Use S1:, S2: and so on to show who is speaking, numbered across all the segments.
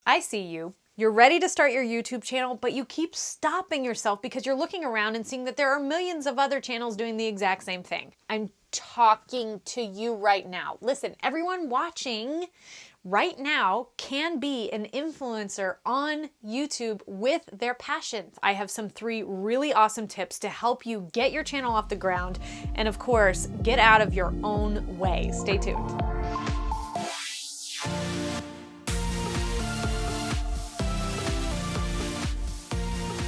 S1: I see you. You're ready to start your YouTube channel, but you keep stopping yourself because you're looking around and seeing that there are millions of other channels doing the exact same thing. I'm talking to you right now. Listen, everyone watching right now can be an influencer on YouTube with their passions. I have some 3 really awesome tips to help you get your channel off the ground and, of course, get out of your own way. Stay tuned.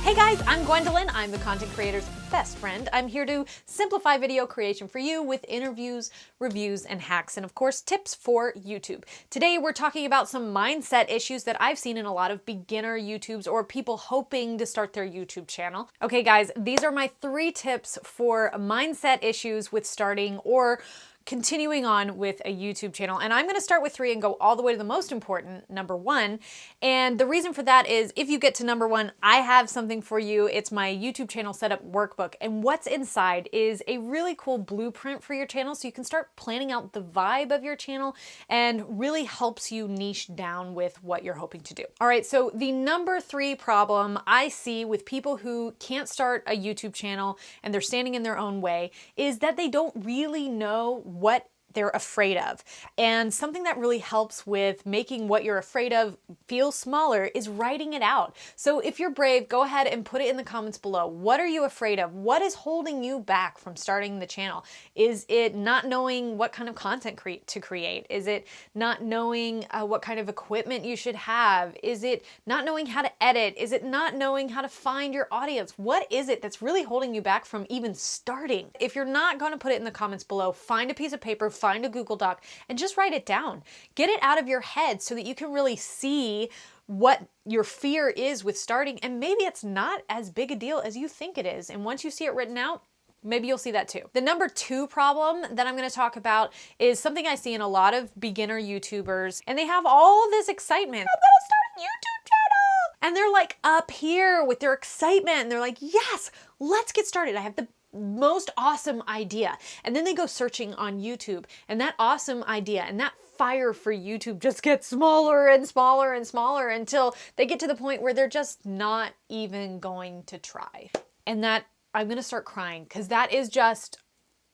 S1: Hey guys, I'm Gwendolyn. I'm the content creator's best friend. I'm here to simplify video creation for you with interviews, reviews, and hacks, and of course, tips for YouTube. Today, we're talking about some mindset issues that I've seen in a lot of beginner YouTubes or people hoping to start their YouTube channel. Okay guys, these are my 3 tips for mindset issues with starting or continuing on with a YouTube channel. And I'm going to start with 3 and go all the way to the most important, number 1. And the reason for that is if you get to number 1, I have something for you. It's my YouTube channel setup workbook. And what's inside is a really cool blueprint for your channel so you can start planning out the vibe of your channel and really helps you niche down with what you're hoping to do. All right, so the number 3 problem I see with people who can't start a YouTube channel and they're standing in their own way is that they don't really know what they're afraid of. And something that really helps with making what you're afraid of feel smaller is writing it out. So if you're brave, go ahead and put it in the comments below. What are you afraid of? What is holding you back from starting the channel? Is it not knowing what kind of content to create? Is it not knowing what kind of equipment you should have? Is it not knowing how to edit? Is it not knowing how to find your audience? What is it that's really holding you back from even starting? If you're not going to put it in the comments below, find a piece of paper, find a Google Doc, and just write it down. Get it out of your head so that you can really see what your fear is with starting, and maybe it's not as big a deal as you think it is. And once you see it written out, maybe you'll see that too. The number 2 problem that I'm going to talk about is something I see in a lot of beginner YouTubers, and they have all this excitement. I'm going to start a YouTube channel! And they're like up here with their excitement, and they're like, yes, let's get started. I have the most awesome idea. And then they go searching on YouTube, and that awesome idea and that fire for YouTube just gets smaller and smaller and smaller until they get to the point where they're just not even going to try. And that, I'm going to start crying because that is just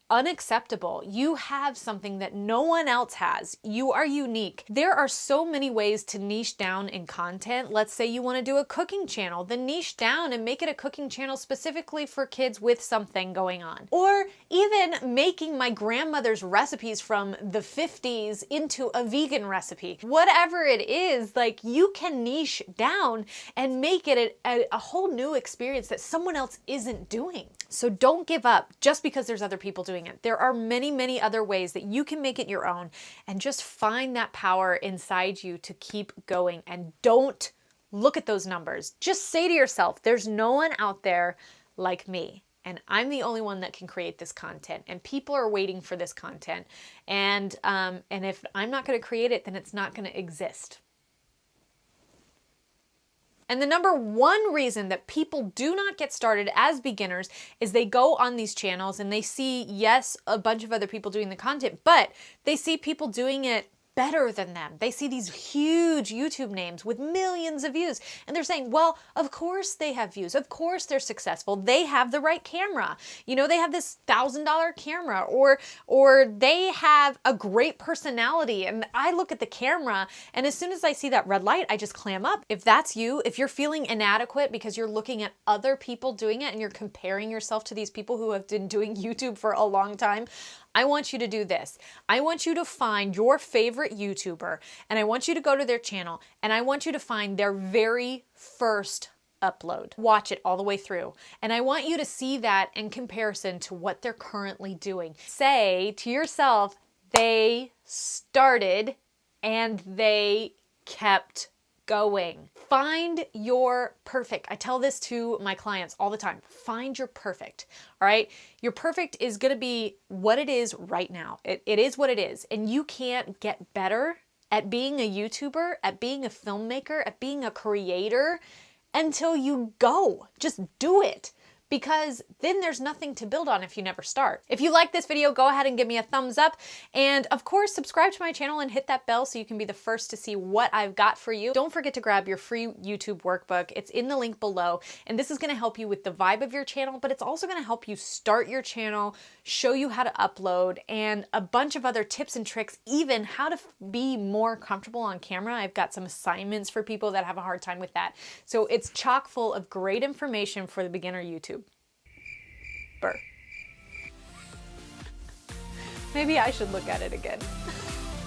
S1: unacceptable. You have something that no one else has. You are unique. There are so many ways to niche down in content. Let's say you want to do a cooking channel, then niche down and make it a cooking channel specifically for kids with something going on. Or even making my grandmother's recipes from the 50s into a vegan recipe. Whatever it is, like, you can niche down and make it a whole new experience that someone else isn't doing. So don't give up just because there's other people doing it. There are many, many other ways that you can make it your own, and just find that power inside you to keep going, and don't look at those numbers. Just say to yourself, there's no one out there like me, and I'm the only one that can create this content, and people are waiting for this content. And if I'm not going to create it, then it's not going to exist. And the number 1 reason that people do not get started as beginners is they go on these channels and they see, yes, a bunch of other people doing the content, but they see people doing it better than them. They see these huge YouTube names with millions of views, and they're saying, well, of course they have views. Of course they're successful. They have the right camera. You know, they have this $1,000 camera, or they have a great personality. And I look at the camera, and as soon as I see that red light, I just clam up. If that's you, if you're feeling inadequate because you're looking at other people doing it and you're comparing yourself to these people who have been doing YouTube for a long time, I want you to do this. I want you to find your favorite YouTuber, and I want you to go to their channel, and I want you to find their very first upload. Watch it all the way through. And I want you to see that in comparison to what they're currently doing. Say to yourself, they started and they kept going. Find your perfect. I tell this to my clients all the time. Find your perfect. All right. Your perfect is going to be what it is right now. It is what it is. And you can't get better at being a YouTuber, at being a filmmaker, at being a creator until you go. Just do it. because then there's nothing to build on if you never start. If you like this video, go ahead and give me a thumbs up. And of course, subscribe to my channel and hit that bell so you can be the first to see what I've got for you. Don't forget to grab your free YouTube workbook. It's in the link below. And this is gonna help you with the vibe of your channel, but it's also gonna help you start your channel, show you how to upload, and a bunch of other tips and tricks, even how to be more comfortable on camera. I've got some assignments for people that have a hard time with that. So it's chock full of great information for the beginner YouTube. Maybe I should look at it again.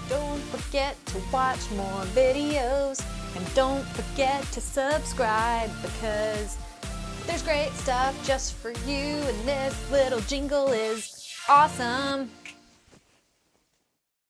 S1: Don't forget to watch more videos, and don't forget to subscribe, because there's great stuff just for you, and this little jingle is awesome.